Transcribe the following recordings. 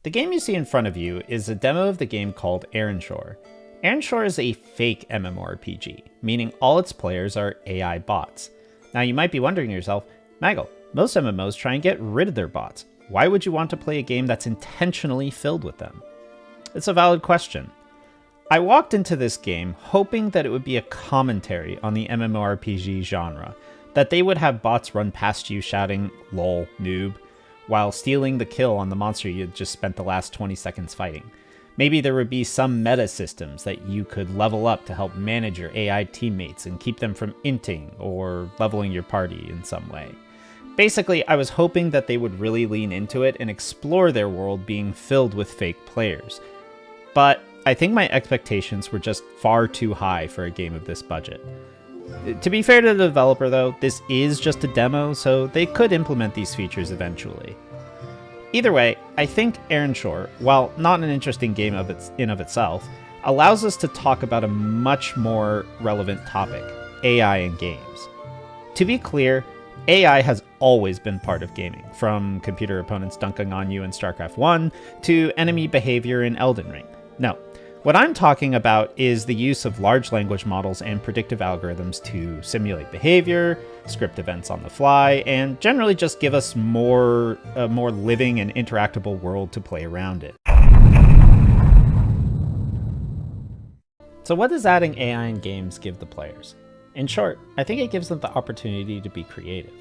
The game you see in front of you is a demo of the game called Shore. Shore is a fake MMORPG, meaning all its players are AI bots. Now you might be wondering to yourself, Maggle, most MMOs try and get rid of their bots. Why would you want to play a game that's intentionally filled with them? It's a valid question. I walked into this game hoping that it would be a commentary on the MMORPG genre, that they would have bots run past you shouting, "Lol, noob," while stealing the kill on the monster you had just spent the last 20 seconds fighting. Maybe there would be some meta systems that you could level up to help manage your AI teammates and keep them from inting or leveling your party in some way. Basically, I was hoping that they would really lean into it and explore their world being filled with fake players. But I think my expectations were just far too high for a game of this budget. To be fair to the developer though, this is just a demo, so they could implement these features eventually. Either way, I think Shore, while not an interesting game in of itself, allows us to talk about a much more relevant topic, AI in games. To be clear, AI has always been part of gaming, from computer opponents dunking on you in StarCraft 1 to enemy behavior in Elden Ring. No, what I'm talking about is the use of large language models and predictive algorithms to simulate behavior, script events on the fly, and generally just give us a more living and interactable world to play around it. So what does adding AI in games give the players? In short, I think it gives them the opportunity to be creative.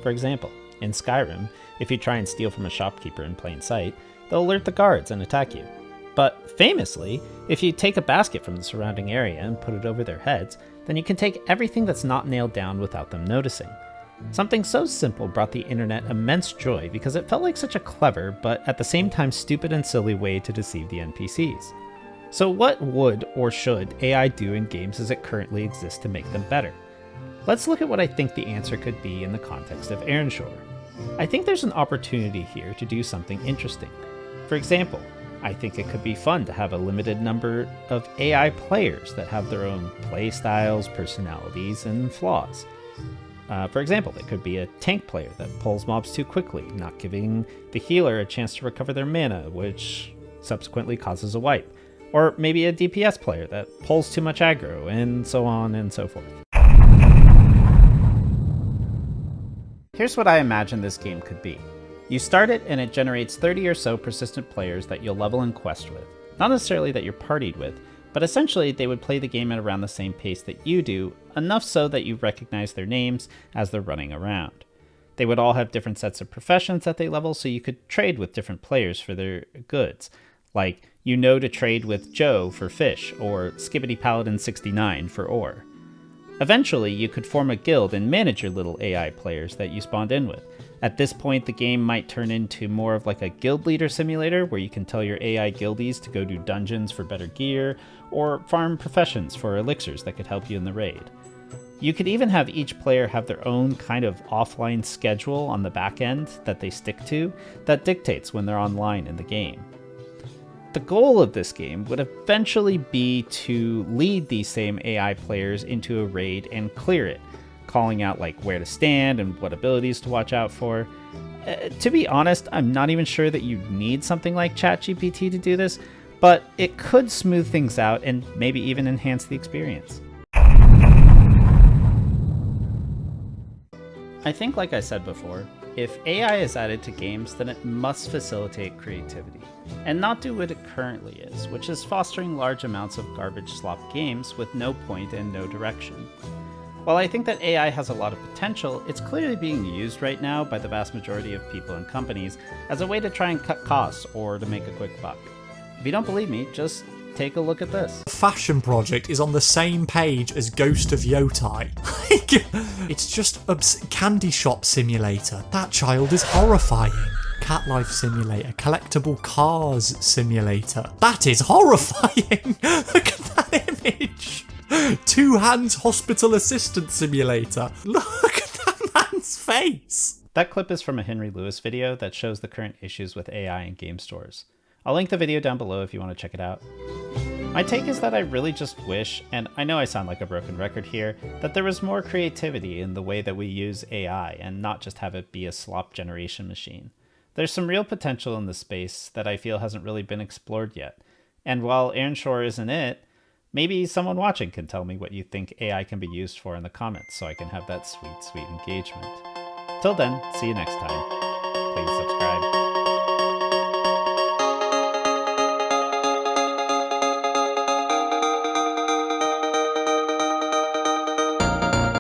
For example, in Skyrim, if you try and steal from a shopkeeper in plain sight, they'll alert the guards and attack you. But famously, if you take a basket from the surrounding area and put it over their heads, then you can take everything that's not nailed down without them noticing. Something so simple brought the internet immense joy because it felt like such a clever, but at the same time stupid and silly way to deceive the NPCs. So what would or should AI do in games as it currently exists to make them better? Let's look at what I think the answer could be in the context of Shore. I think there's an opportunity here to do something interesting. For example, I think it could be fun to have a limited number of AI players that have their own play styles, personalities, and flaws. For example, it could be a tank player that pulls mobs too quickly, not giving the healer a chance to recover their mana, which subsequently causes a wipe. Or maybe a DPS player that pulls too much aggro, and so on and so forth. Here's what I imagine this game could be. You start it and it generates 30 or so persistent players that you'll level and quest with. Not necessarily that you're partied with, but essentially they would play the game at around the same pace that you do, enough so that you recognize their names as they're running around. They would all have different sets of professions that they level, so you could trade with different players for their goods. Like, to trade with Joe for fish, or Skibbity Paladin 69 for ore. Eventually, you could form a guild and manage your little AI players that you spawned in with. At this point, the game might turn into more of like a guild leader simulator where you can tell your AI guildies to go do dungeons for better gear, or farm professions for elixirs that could help you in the raid. You could even have each player have their own kind of offline schedule on the back end that they stick to that dictates when they're online in the game. The goal of this game would eventually be to lead these same AI players into a raid and clear it, calling out like where to stand and what abilities to watch out for. To be honest, I'm not even sure that you need something like ChatGPT to do this, but it could smooth things out and maybe even enhance the experience. I think, like I said before, if AI is added to games, then it must facilitate creativity, and not do what it currently is, which is fostering large amounts of garbage slop games with no point and no direction. While I think that AI has a lot of potential, it's clearly being used right now by the vast majority of people and companies as a way to try and cut costs or to make a quick buck. If you don't believe me, just take a look at this. The fashion project is on the same page as Ghost of Yotai. It's just a candy shop simulator. That child is horrifying. Cat life simulator, collectible cars simulator. That is horrifying. Look at that image. Two hands hospital assistant simulator. Look at that man's face. That clip is from a Henry Lewis video that shows the current issues with AI in game stores. I'll link the video down below if you want to check it out. My take is that I really just wish, and I know I sound like a broken record here, that there was more creativity in the way that we use AI and not just have it be a slop generation machine. There's some real potential in the space that I feel hasn't really been explored yet. And while Earnshore isn't it, maybe someone watching can tell me what you think AI can be used for in the comments so I can have that sweet, sweet engagement. Till then, see you next time. Please subscribe.